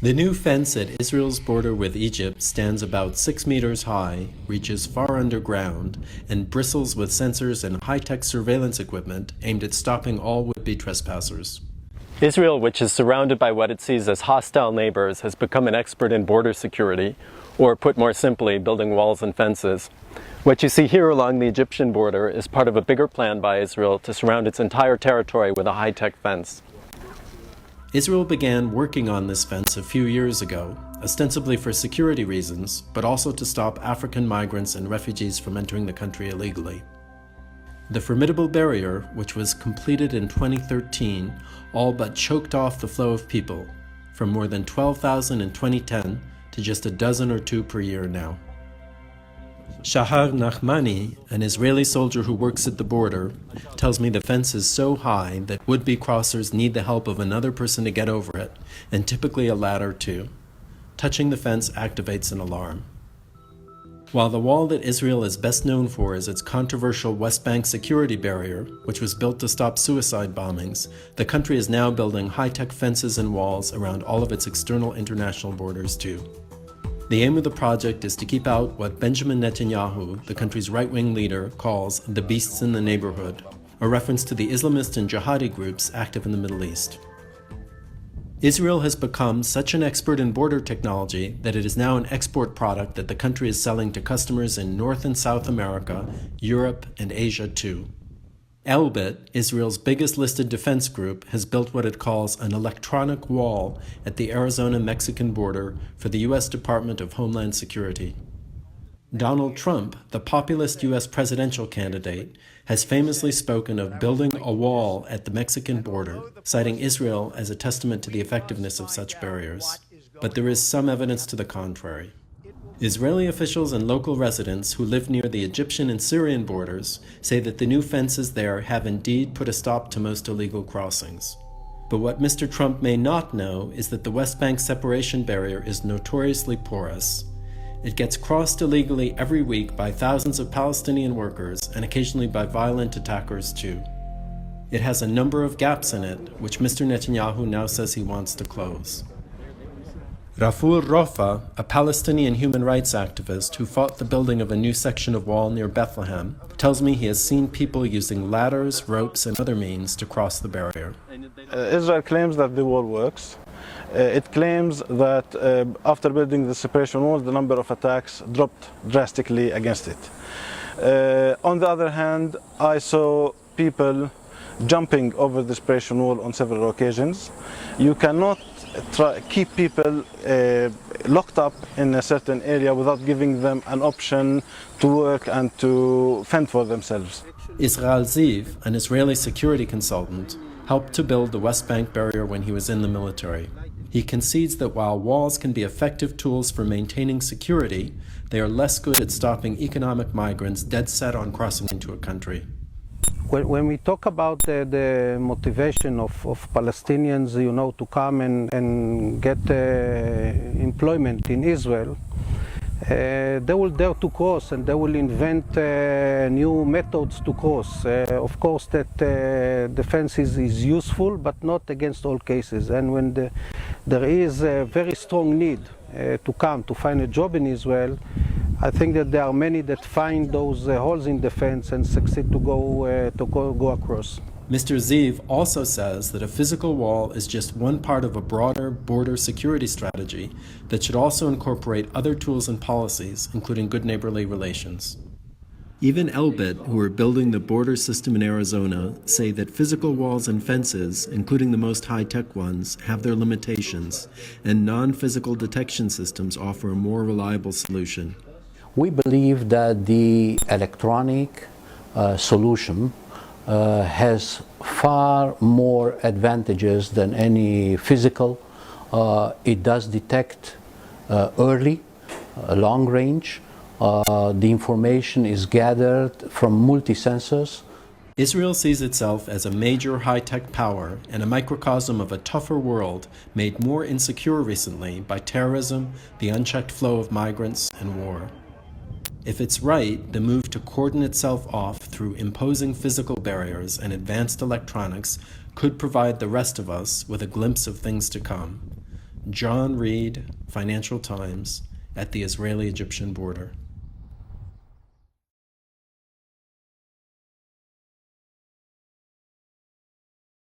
The new fence at Israel's border with Egypt stands about 6 meters high, reaches far underground, and bristles with sensors and high-tech surveillance equipment aimed at stopping all would-be trespassers. Israel, which is surrounded by what it sees as hostile neighbors, has become an expert in border security, or put more simply, building walls and fences. What you see here along the Egyptian border is part of a bigger plan by Israel to surround its entire territory with a high-tech fence. Israel began working on this fence a few years ago, ostensibly for security reasons, but also to stop African migrants and refugees from entering the country illegally. The formidable barrier, which was completed in 2013, all but choked off the flow of people, from more than 12,000 in 2010 to just a dozen or two per year now. Shahar Nachmani, an Israeli soldier who works at the border, tells me the fence is so high that would-be crossers need the help of another person to get over it, and typically a ladder too. Touching the fence activates an alarm. While the wall that Israel is best known for is its controversial West Bank security barrier, which was built to stop suicide bombings, the country is now building high-tech fences and walls around all of its external international borders too. The aim of the project is to keep out what Benjamin Netanyahu, the country's right-wing leader, calls the beasts in the neighborhood, a reference to the Islamist and jihadi groups active in the Middle East. Israel has become such an expert in border technology that it is now an export product that the country is selling to customers in North and South America, Europe, and Asia too. Elbit, Israel's biggest listed defense group, has built what it calls an electronic wall at the Arizona-Mexican border for the U.S. Department of Homeland Security. Donald Trump, the populist U.S. presidential candidate, has famously spoken of building a wall at the Mexican border, citing Israel as a testament to the effectiveness of such barriers. But there is some evidence to the contrary. Israeli officials and local residents who live near the Egyptian and Syrian borders say that the new fences there have indeed put a stop to most illegal crossings. But what Mr. Trump may not know is that the West Bank separation barrier is notoriously porous. It gets crossed illegally every week by thousands of Palestinian workers and occasionally by violent attackers too. It has a number of gaps in it, which Mr. Netanyahu now says he wants to close. Raful Rofa, a Palestinian human rights activist who fought the building of a new section of wall near Bethlehem, tells me he has seen people using ladders, ropes, and other means to cross the barrier. Israel claims that the wall works. It claims that after building the separation wall, the number of attacks dropped drastically against it. On the other hand, I saw people jumping over the separation wall on several occasions. You cannot keep people locked up in a certain area without giving them an option to work and to fend for themselves. Israel Ziv, an Israeli security consultant, helped to build the West Bank barrier when he was in the military. He concedes that while walls can be effective tools for maintaining security, they are less good at stopping economic migrants dead set on crossing into a country. When we talk about the motivation of Palestinians, to come and get employment in Israel, they will dare to cross and they will invent new methods to cross. Of course, that the fence is useful, but not against all cases. And when there is a very strong need to come to find a job in Israel, I think that there are many that find those holes in the fence and succeed to go across. Mr. Ziv also says that a physical wall is just one part of a broader border security strategy that should also incorporate other tools and policies, including good neighborly relations. Even Elbit, who are building the border system in Arizona, say that physical walls and fences, including the most high-tech ones, have their limitations, and non-physical detection systems offer a more reliable solution. We believe that the electronic solution has far more advantages than any physical. It does detect early, long range. The information is gathered from multi-sensors. Israel sees itself as a major high-tech power and a microcosm of a tougher world made more insecure recently by terrorism, the unchecked flow of migrants, and war. If it's right, the move to cordon itself off through imposing physical barriers and advanced electronics could provide the rest of us with a glimpse of things to come. John Reed, Financial Times, at the Israeli-Egyptian border.